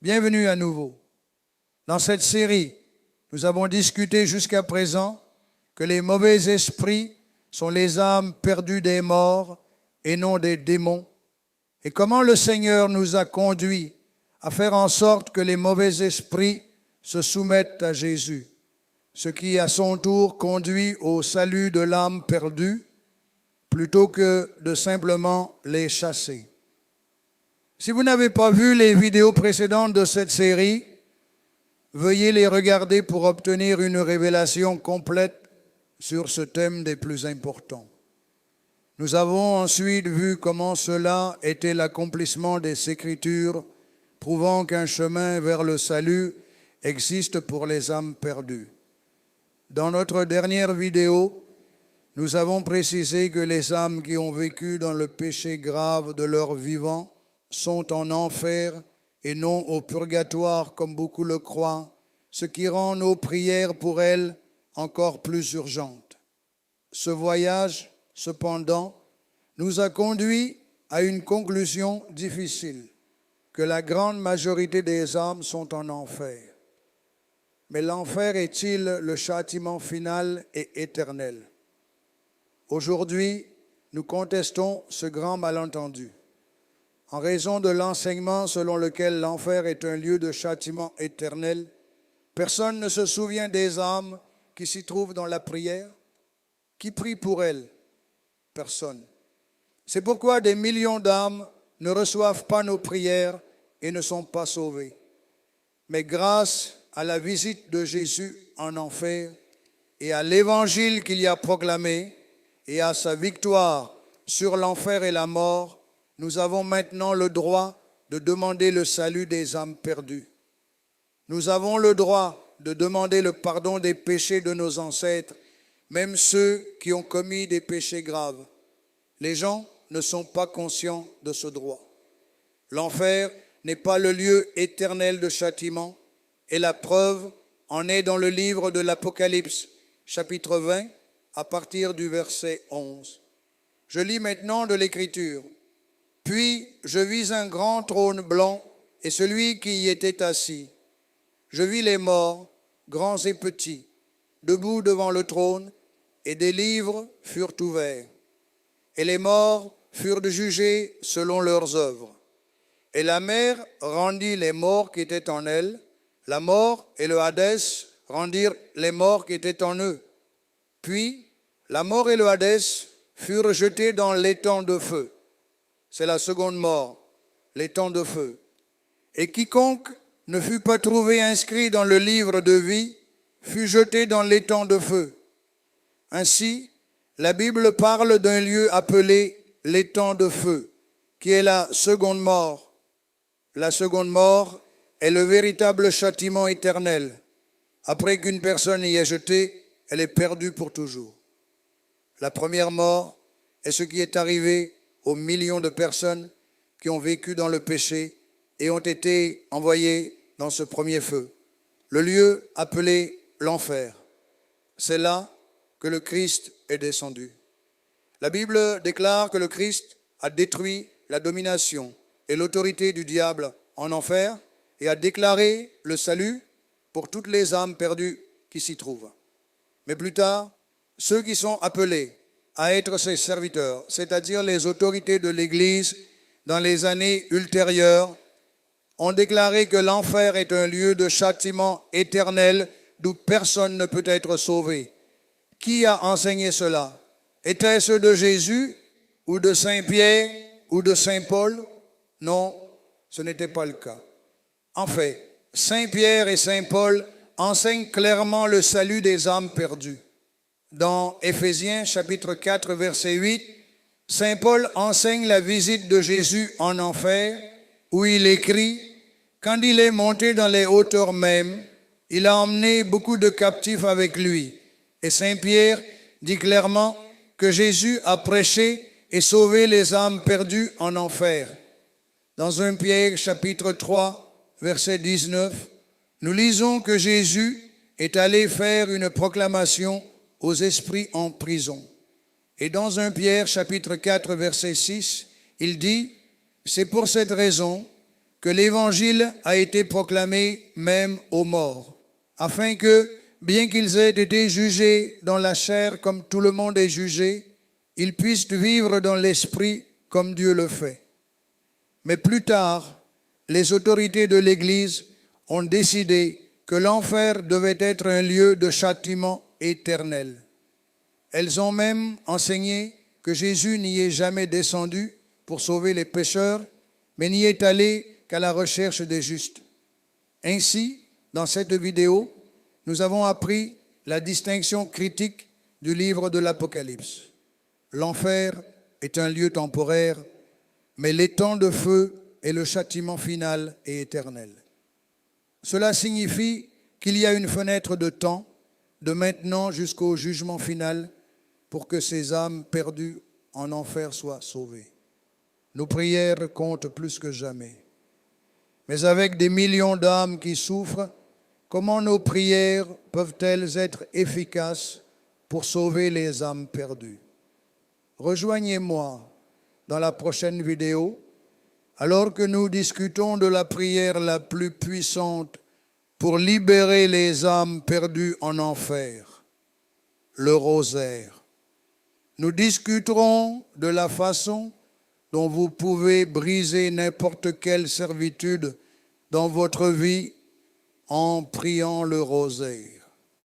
Bienvenue à nouveau. Dans cette série, nous avons discuté jusqu'à présent que les mauvais esprits sont les âmes perdues des morts et non des démons, et comment le Seigneur nous a conduits à faire en sorte que les mauvais esprits se soumettent à Jésus, ce qui à son tour conduit au salut de l'âme perdue plutôt que de simplement les chasser. Si vous n'avez pas vu les vidéos précédentes de cette série, veuillez les regarder pour obtenir une révélation complète sur ce thème des plus importants. Nous avons ensuite vu comment cela était l'accomplissement des Écritures, prouvant qu'un chemin vers le salut existe pour les âmes perdues. Dans notre dernière vidéo, nous avons précisé que les âmes qui ont vécu dans le péché grave de leur vivant sont en enfer et non au purgatoire comme beaucoup le croient, ce qui rend nos prières pour elles encore plus urgentes. Ce voyage, cependant, nous a conduit à une conclusion difficile, que la grande majorité des âmes sont en enfer. Mais l'enfer est-il le châtiment final et éternel? Aujourd'hui, nous contestons ce grand malentendu. En raison de l'enseignement selon lequel l'enfer est un lieu de châtiment éternel, personne ne se souvient des âmes qui s'y trouvent dans la prière. Qui prie pour elles? Personne. C'est pourquoi des millions d'âmes ne reçoivent pas nos prières et ne sont pas sauvées. Mais grâce à la visite de Jésus en enfer et à l'évangile qu'il y a proclamé et à sa victoire sur l'enfer et la mort, nous avons maintenant le droit de demander le salut des âmes perdues. Nous avons le droit de demander le pardon des péchés de nos ancêtres, même ceux qui ont commis des péchés graves. Les gens ne sont pas conscients de ce droit. L'enfer n'est pas le lieu éternel de châtiment, et la preuve en est dans le livre de l'Apocalypse, chapitre 20, à partir du verset 11. Je lis maintenant de l'Écriture. Puis je vis un grand trône blanc et celui qui y était assis. Je vis les morts, grands et petits, debout devant le trône, et des livres furent ouverts. Et les morts furent jugés selon leurs œuvres. Et la mer rendit les morts qui étaient en elle, la mort et le Hadès rendirent les morts qui étaient en eux. Puis la mort et le Hadès furent jetés dans l'étang de feu. C'est la seconde mort, l'étang de feu. Et quiconque ne fut pas trouvé inscrit dans le livre de vie fut jeté dans l'étang de feu. Ainsi, la Bible parle d'un lieu appelé l'étang de feu, qui est la seconde mort. La seconde mort est le véritable châtiment éternel. Après qu'une personne y est jetée, elle est perdue pour toujours. La première mort est ce qui est arrivé aux millions de personnes qui ont vécu dans le péché et ont été envoyées dans ce premier feu, le lieu appelé l'enfer. C'est là que le Christ est descendu. La Bible déclare que le Christ a détruit la domination et l'autorité du diable en enfer et a déclaré le salut pour toutes les âmes perdues qui s'y trouvent. Mais plus tard, ceux qui sont appelés à être ses serviteurs, c'est-à-dire les autorités de l'Église dans les années ultérieures, ont déclaré que l'enfer est un lieu de châtiment éternel d'où personne ne peut être sauvé. Qui a enseigné cela? Était-ce de Jésus ou de Saint Pierre ou de Saint Paul? Non, ce n'était pas le cas. En fait, Saint Pierre et Saint Paul enseignent clairement le salut des âmes perdues. Dans Éphésiens chapitre 4, verset 8, Saint Paul enseigne la visite de Jésus en enfer, où il écrit « Quand il est monté dans les hauteurs mêmes, il a emmené beaucoup de captifs avec lui. » Et Saint Pierre dit clairement que Jésus a prêché et sauvé les âmes perdues en enfer. Dans 1 Pierre chapitre 3, verset 19, nous lisons que Jésus est allé faire une proclamation aux esprits en prison. Et dans 1 Pierre chapitre 4 verset 6, il dit « C'est pour cette raison que l'Évangile a été proclamé même aux morts, afin que, bien qu'ils aient été jugés dans la chair comme tout le monde est jugé, ils puissent vivre dans l'esprit comme Dieu le fait. Mais plus tard, les autorités de l'Église ont décidé que l'enfer devait être un lieu de châtiment éternel. Elles ont même enseigné que Jésus n'y est jamais descendu pour sauver les pécheurs, mais n'y est allé qu'à la recherche des justes. Ainsi, dans cette vidéo, nous avons appris la distinction critique du livre de l'Apocalypse. L'enfer est un lieu temporaire, mais l'étang de feu est le châtiment final et éternel. Cela signifie qu'il y a une fenêtre de temps, de maintenant jusqu'au jugement final, pour que ces âmes perdues en enfer soient sauvées. Nos prières comptent plus que jamais. Mais avec des millions d'âmes qui souffrent, comment nos prières peuvent-elles être efficaces pour sauver les âmes perdues? Rejoignez-moi dans la prochaine vidéo, alors que nous discutons de la prière la plus puissante pour libérer les âmes perdues en enfer, le rosaire. Nous discuterons de la façon dont vous pouvez briser n'importe quelle servitude dans votre vie en priant le rosaire.